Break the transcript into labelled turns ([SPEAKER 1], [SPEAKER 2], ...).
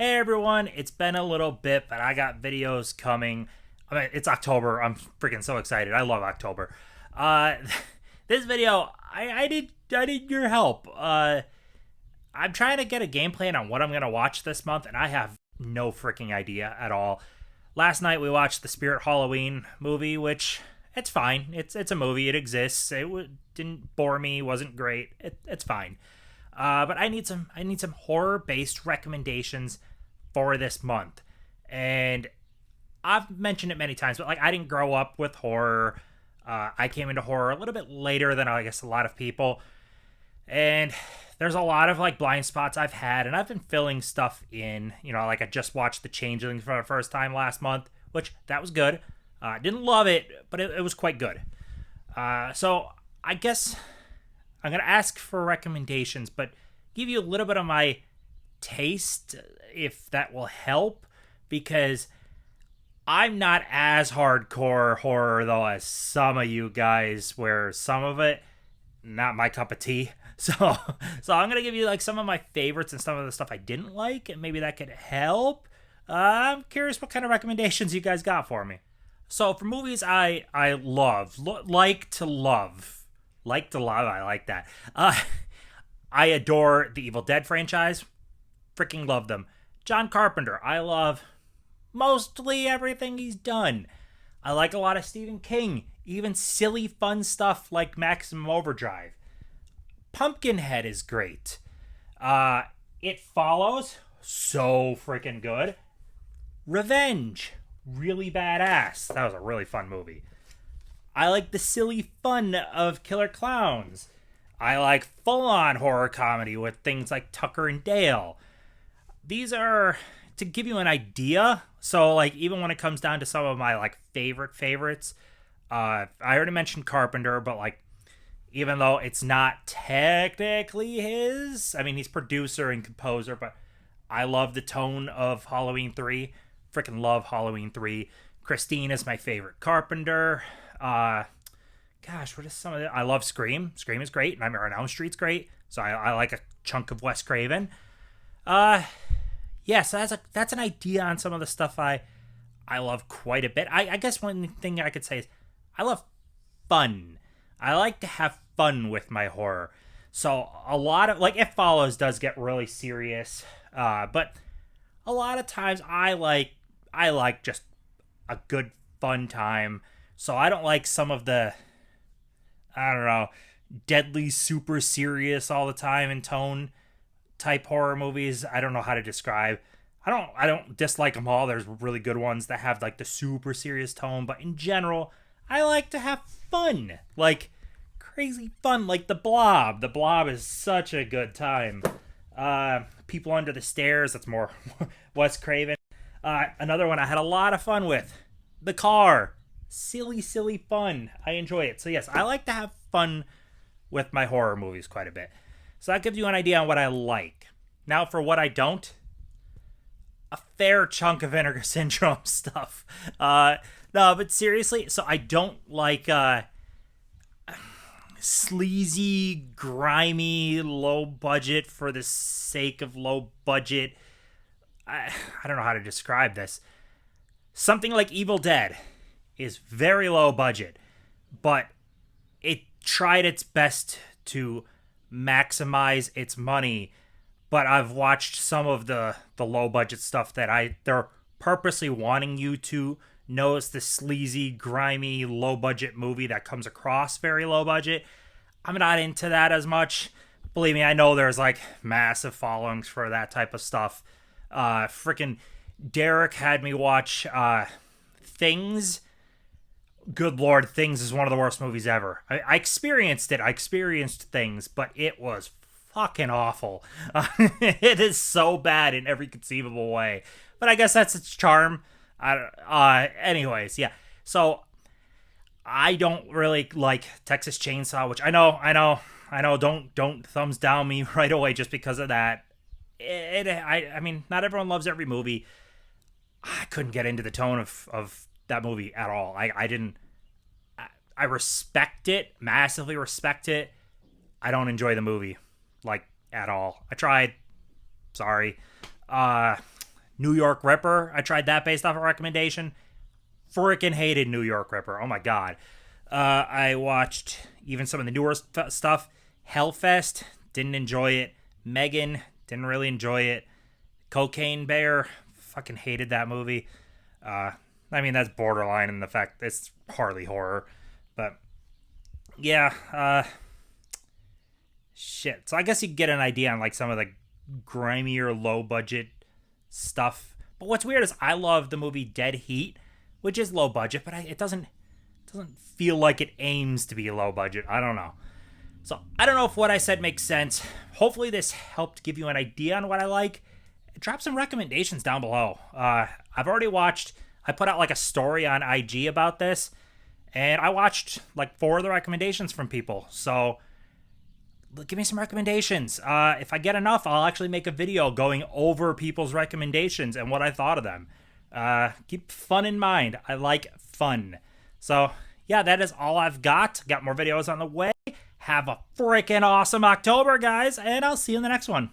[SPEAKER 1] Hey everyone, it's been a little bit, but I got videos coming. I mean, it's October. I'm freaking so excited. I love October. Uh, this video, I need your help. I'm trying to get a game plan on what I'm gonna watch this month, and I have no freaking idea at all. Last night we watched the Spirit Halloween movie, which it's fine. It's a movie. It exists. Didn't bore me. Wasn't great. It's fine. But I need some horror based recommendations for this month, and I've mentioned it many times. But like, I didn't grow up with horror. I came into horror a little bit later than I guess a lot of people, and there's a lot of like blind spots I've had, and I've been filling stuff in. Like I just watched The Changeling for the first time last month, which that was good. Didn't love it, but it was quite good. So I guess I'm going to ask for recommendations, but give you a little bit of my taste, if that will help, because I'm not as hardcore horror, though, as some of you guys, where some of it, not my cup of tea. So I'm going to give you like some of my favorites and some of the stuff I didn't like, and maybe that could help. I'm curious what kind of recommendations you guys got for me. So for movies I love, like to love. Like to love, I like that. I adore the Evil Dead franchise. Freaking love them. John Carpenter, I love mostly everything he's done. I like a lot of Stephen King, even silly fun stuff like Maximum Overdrive. Pumpkinhead is great. It Follows, so freaking good. Revenge, really badass. That was a really fun movie. I like the silly fun of Killer Clowns. I like full-on horror comedy with things like Tucker and Dale. These are to give you an idea. So, like, even when it comes down to some of my like favorites, I already mentioned Carpenter, but like, even though it's not technically his, I mean, he's producer and composer, but I love the tone of Halloween 3. Freaking love Halloween 3. Christine is my favorite Carpenter. What is some of it? I love Scream. Scream is great. Nightmare on Elm Street's great. So I like a chunk of Wes Craven. So that's an idea on some of the stuff I love quite a bit. I guess one thing I could say is I love fun. I like to have fun with my horror. So a lot of like It Follows does get really serious, but a lot of times I like just a good fun time. So I don't like some of the, I don't know, deadly super serious all the time in tone type horror movies. I don't know how to describe. I don't dislike them all. There's really good ones that have like the super serious tone, but in general, I like to have fun. Like crazy fun, like The Blob. The Blob is such a good time. People Under the Stairs, that's more Wes Craven. Another one I had a lot of fun with. The Car. Silly fun. I enjoy it. So yes, I like to have fun with my horror movies quite a bit. So that gives you an idea on what I like. Now for what I don't, a fair chunk of Vinegar Syndrome stuff. No, but seriously, so I don't like sleazy, grimy, low budget for the sake of low budget. I don't know how to describe this. Something like Evil Dead is very low budget, but it tried its best to maximize its money. But I've watched some of the low budget stuff that they're purposely wanting you to know it's the sleazy, grimy, low budget movie that comes across very low budget. I'm not into that as much. Believe me, I know there's like massive followings for that type of stuff. Freaking Derek had me watch Things. Good Lord, Things is one of the worst movies ever. I experienced it. I experienced Things, but it was fucking awful. It is so bad in every conceivable way. But I guess that's its charm. Anyways, yeah. So I don't really like Texas Chainsaw, which I know. Don't thumbs down me right away just because of that. I mean, not everyone loves every movie. I couldn't get into the tone of that movie at all. I didn't. I respect it, massively respect it. I don't enjoy the movie, like, at all. I tried. Sorry. New York Ripper. I tried that based off a recommendation. Freaking hated New York Ripper. Oh my god. I watched even some of the newer stuff. Hellfest, didn't enjoy it. Megan, didn't really enjoy it. Cocaine Bear, fucking hated that movie. I mean, that's borderline in the fact it's hardly horror. But yeah, shit. So I guess you get an idea on like some of the grimier, low budget stuff. But what's weird is I love the movie Dead Heat, which is low budget, but it doesn't feel like it aims to be low budget. I don't know. So I don't know if what I said makes sense. Hopefully this helped give you an idea on what I like. Drop some recommendations down below. I've already watched. I put out like a story on IG about this, and I watched like 4 of the recommendations from people. So give me some recommendations. If I get enough, I'll actually make a video going over people's recommendations and what I thought of them. Keep fun in mind. I like fun. So yeah, that is all I've got. Got more videos on the way. Have a freaking awesome October, guys, and I'll see you in the next one.